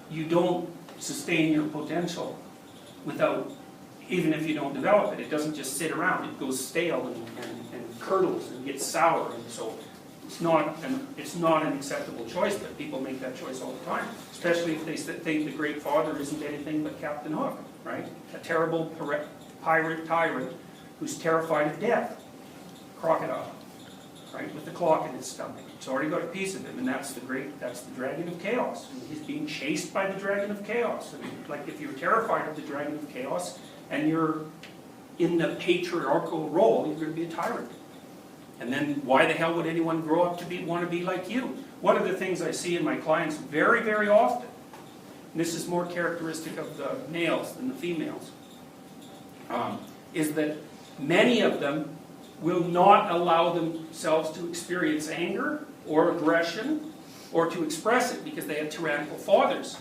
you don't sustain your potential without, even if you don't develop it. It doesn't just sit around. It goes stale and curdles and gets sour. And so it's not an acceptable choice, but people make that choice all the time. Especially if they think the Great Father isn't anything but Captain Hook, right? A terrible pirate tyrant who's terrified of death. Crocodile, right? With the clock in his stomach. It's already got a piece of him, and that's the Dragon of Chaos. And he's being chased by the Dragon of Chaos. I mean, like if you're terrified of the Dragon of Chaos and you're in the patriarchal role, you're going to be a tyrant. And then why the hell would anyone grow up to want to be like you? One of the things I see in my clients very, very often, and this is more characteristic of the males than the females, is that many of them will not allow themselves to experience anger or aggression or to express it because they had tyrannical fathers.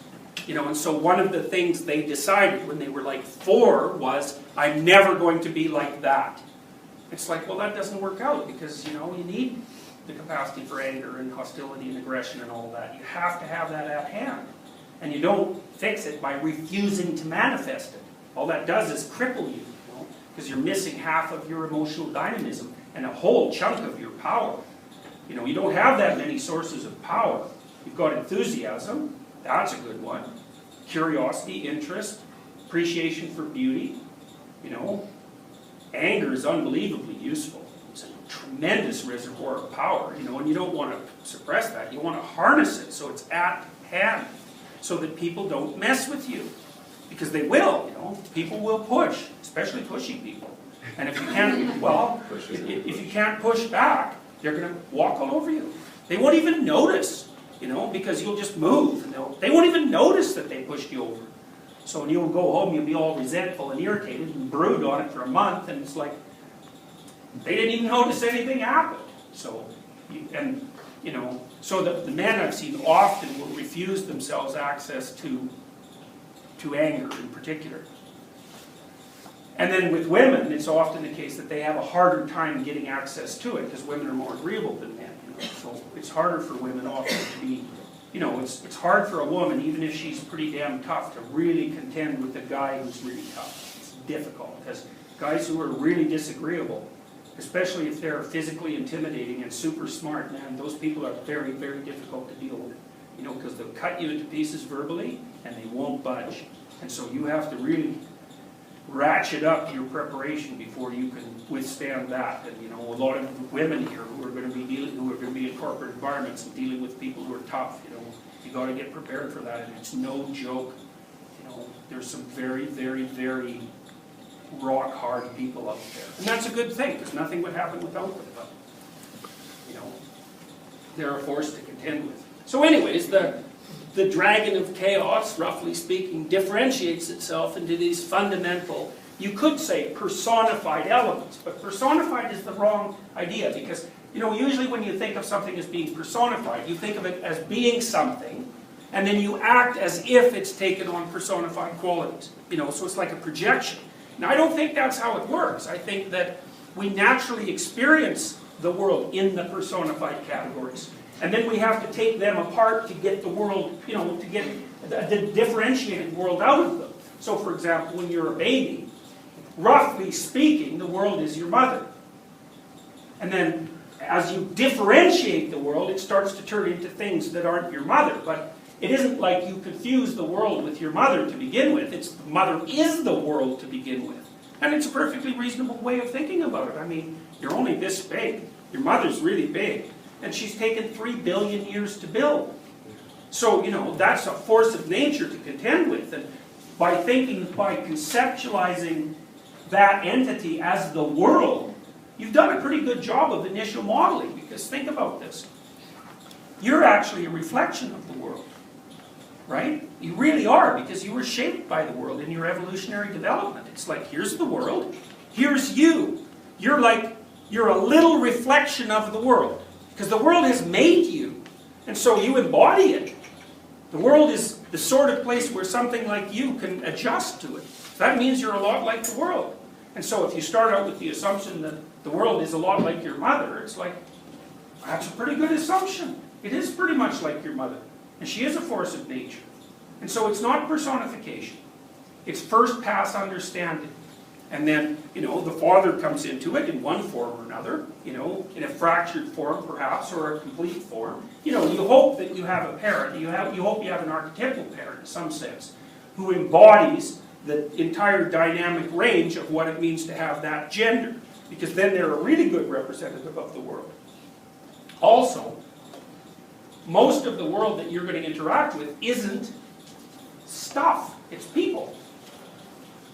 You know, and so one of the things they decided when they were like 4 was, I'm never going to be like that. It's like, well, that doesn't work out because, you know, you need the capacity for anger and hostility and aggression and all that. You have to have that at hand. And you don't fix it by refusing to manifest it. All that does is cripple you, because you're missing half of your emotional dynamism and a whole chunk of your power. You know, you don't have that many sources of power. You've got enthusiasm, that's a good one. Curiosity, interest, appreciation for beauty, you know. Anger is unbelievably useful. It's a tremendous reservoir of power, you know, and you don't want to suppress that. You want to harness it so it's at hand, so that people don't mess with you. Because they will, you know. People will push, especially pushy people. And if you can't, well, if you can't push back, they're going to walk all over you. They won't even notice, you know, because you'll just move. And they won't even notice that they pushed you over. So when you'll go home, you'll be all resentful and irritated and brood on it for a month, and it's like, they didn't even notice anything happened. So, so the men I've seen often will refuse themselves access to anger in particular. And then with women, it's often the case that they have a harder time getting access to it because women are more agreeable than men. You know? So it's harder for women often to be, you know, it's hard for a woman, even if she's pretty damn tough, to really contend with a guy who's really tough. It's difficult because guys who are really disagreeable, especially if they're physically intimidating and super smart, man, those people are very, very difficult to deal with. You know, because they'll cut you into pieces verbally and they won't budge. And so you have to really ratchet up your preparation before you can withstand that. And you know, a lot of women here who are going to be in corporate environments and dealing with people who are tough, you know, you got to get prepared for that, and it's no joke. You know, there's some very, very, very rock hard people out there. And that's a good thing, because nothing would happen without them. But, you know, they're a force to contend with. So anyways, the Dragon of Chaos, roughly speaking, differentiates itself into these fundamental, you could say personified elements, but personified is the wrong idea, because, you know, usually when you think of something as being personified, you think of it as being something, and then you act as if it's taken on personified qualities. You know, so it's like a projection. Now, I don't think that's how it works. I think that we naturally experience the world in the personified categories. And then we have to take them apart to get the world, you know, to get the differentiated world out of them. So, for example, when you're a baby, roughly speaking, the world is your mother. And then as you differentiate the world, it starts to turn into things that aren't your mother. But it isn't like you confuse the world with your mother to begin with. It's the mother is the world to begin with. And it's a perfectly reasonable way of thinking about it. I mean, you're only this big. Your mother's really big. And she's taken 3 billion years to build. So, you know, that's a force of nature to contend with. And by conceptualizing that entity as the world, you've done a pretty good job of initial modeling. Because think about this. You're actually a reflection of the world. Right? You really are, because you were shaped by the world in your evolutionary development. It's like, here's the world, here's you. You're a little reflection of the world. Because the world has made you, and so you embody it. The world is the sort of place where something like you can adjust to it. That means you're a lot like the world. And so if you start out with the assumption that the world is a lot like your mother, it's like, that's a pretty good assumption. It is pretty much like your mother. And she is a force of nature. And so it's not personification. It's first pass understanding. And then, the father comes into it in one form or another, in a fractured form perhaps, or a complete form. You hope that you have a parent, you hope you have an archetypal parent in some sense, who embodies the entire dynamic range of what it means to have that gender. Because then they're a really good representative of the world. Also, most of the world that you're going to interact with isn't stuff, it's people.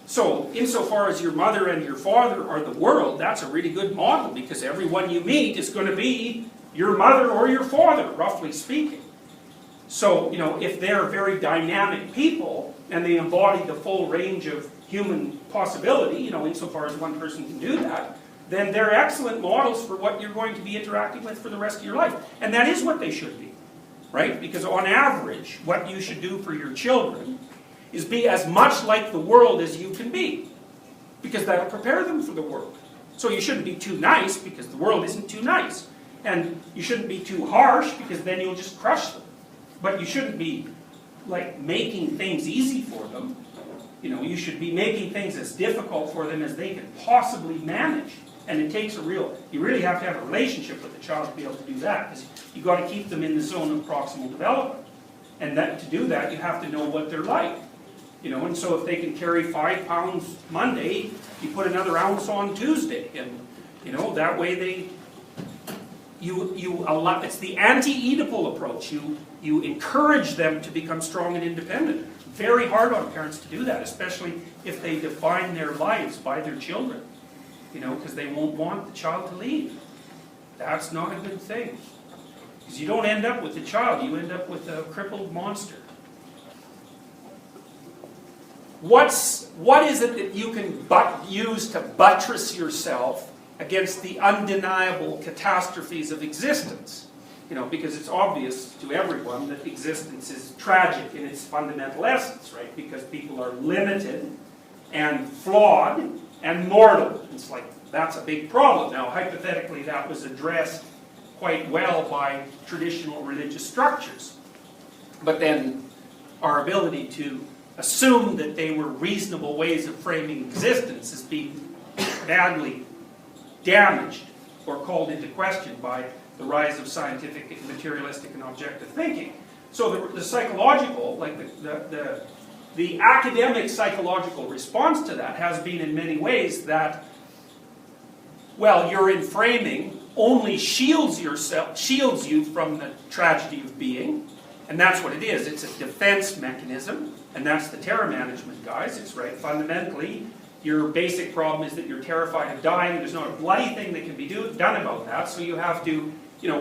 So, insofar as your mother and your father are the world, that's a really good model, because everyone you meet is going to be your mother or your father, roughly speaking. So, if they're very dynamic people, and they embody the full range of human possibility, insofar as one person can do that, then they're excellent models for what you're going to be interacting with for the rest of your life. And that is what they should be, right? Because on average, what you should do for your children is be as much like the world as you can be, because that'll prepare them for the world. So you shouldn't be too nice, because the world isn't too nice. And you shouldn't be too harsh, because then you'll just crush them. But you shouldn't be, making things easy for them. You should be making things as difficult for them as they can possibly manage. And it takes you really have to have a relationship with the child to be able to do that, because you've got to keep them in the zone of proximal development. And to do that, you have to know what they're like. And so if they can carry 5 pounds Monday, you put another ounce on Tuesday, and that way you allow. It's the anti-Oedipal approach. You encourage them to become strong and independent. Very hard on parents to do that, especially if they define their lives by their children. Because they won't want the child to leave. That's not a good thing. Because you don't end up with the child, you end up with a crippled monster. What is it that you can use to buttress yourself against the undeniable catastrophes of existence? Because it's obvious to everyone that existence is tragic in its fundamental essence, right? Because people are limited and flawed and mortal. It's that's a big problem. Now, hypothetically, that was addressed quite well by traditional religious structures. But then our ability to assume that they were reasonable ways of framing existence is being badly damaged or called into question by the rise of scientific, materialistic, and objective thinking. So the psychological, the academic psychological response to that has been in many ways that, your inframing only shields you from the tragedy of being, and that's what it is. It's a defense mechanism, and that's the terror management, guys. It's right. Fundamentally, your basic problem is that you're terrified of dying, and there's not a bloody thing that can be done about that, so you have to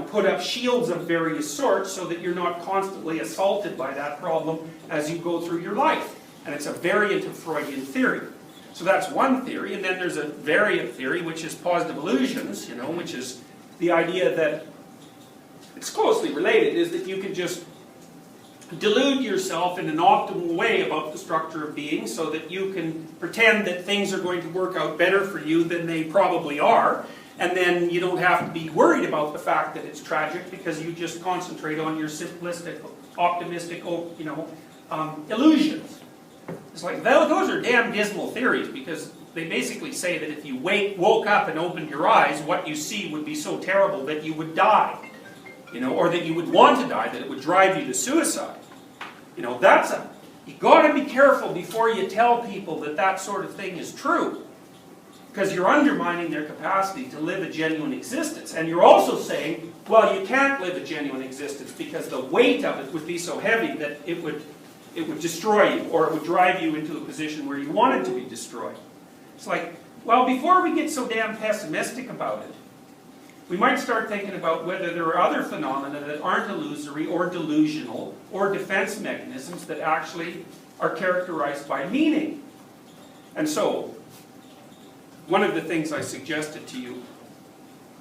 put up shields of various sorts so that you're not constantly assaulted by that problem as you go through your life. And it's a variant of Freudian theory. So that's one theory, and then there's a variant theory, which is positive illusions, which is the idea that, it's closely related, is that you can just delude yourself in an optimal way about the structure of being so that you can pretend that things are going to work out better for you than they probably are, and then you don't have to be worried about the fact that it's tragic because you just concentrate on your simplistic, optimistic, illusions. It's those are damn dismal theories, because they basically say that if you woke up and opened your eyes, what you see would be so terrible that you would die. Or that you would want to die, that it would drive you to suicide. You got to be careful before you tell people that sort of thing is true. Because you're undermining their capacity to live a genuine existence. And you're also saying, well, you can't live a genuine existence because the weight of it would be so heavy that it would destroy you, or it would drive you into a position where you wanted to be destroyed. It's before we get so damn pessimistic about it, we might start thinking about whether there are other phenomena that aren't illusory or delusional or defense mechanisms that actually are characterized by meaning. And so, one of the things I suggested to you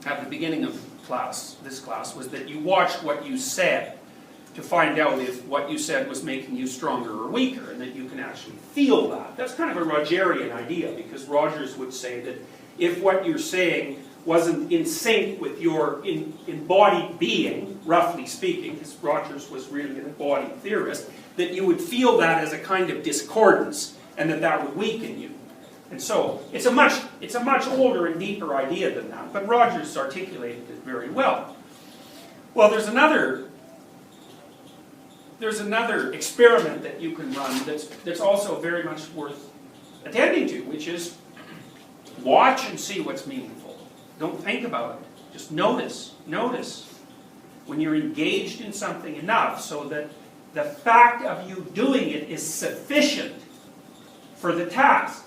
at the beginning of this class, was that you watched what you said to find out if what you said was making you stronger or weaker, and that you can actually feel that. That's kind of a Rogerian idea, because Rogers would say that if what you're saying wasn't in sync with your embodied being, roughly speaking, because Rogers was really an embodied theorist, that you would feel that as a kind of discordance, and that would weaken you. And so, it's a much older and deeper idea than that, but Rogers articulated it very well. Well, there's another experiment that you can run that's also very much worth attending to, which is watch and see what's meaningful. Don't think about it. Just notice. Notice when you're engaged in something enough so that the fact of you doing it is sufficient for the task.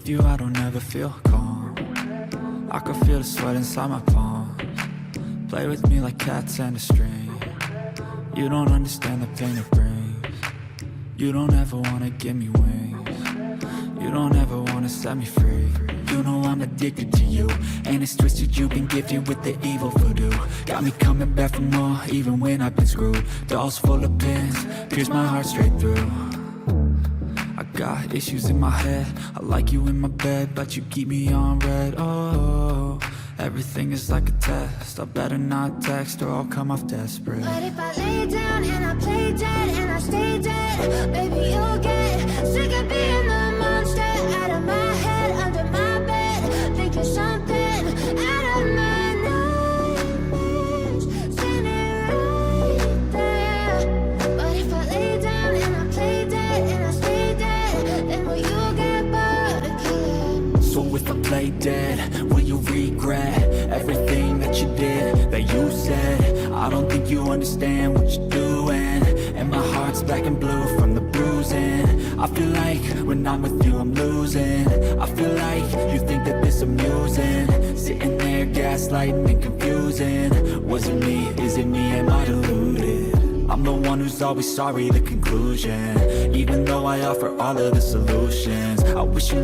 with you I don't ever feel calm. I can feel the sweat inside my palms. Play with me like cats and a string. You don't understand the pain it brings. You don't ever wanna give me wings. You don't ever wanna set me free. You know I'm addicted to you, and it's twisted, you've been gifted with the evil voodoo. Got me coming back for more, even when I've been screwed. Dolls full of pins, pierce my heart straight through. I got issues in my head, I like you in my bed, but you keep me on red. Oh, everything is like a test, I better not text or I'll come off desperate. But if I lay down and I play dead and I stay dead, baby you'll get sick of being the monster out of my head, under my bed, thinking something out of my nightmares, standing right there. But if I lay down and I play dead and I stay dead, then will you get bored again? So if I play dead, will you regret everything that you did, that you said? I don't think you understand what you're doing, and my heart's black and blue from the bruising. I feel like when I'm with you I'm losing. I feel like you think that this amusing, sitting there gaslighting and confusing. Was it me? Is it me? Am I deluded? I'm the one who's always sorry, the conclusion. Even though I offer all of the solutions, I wish you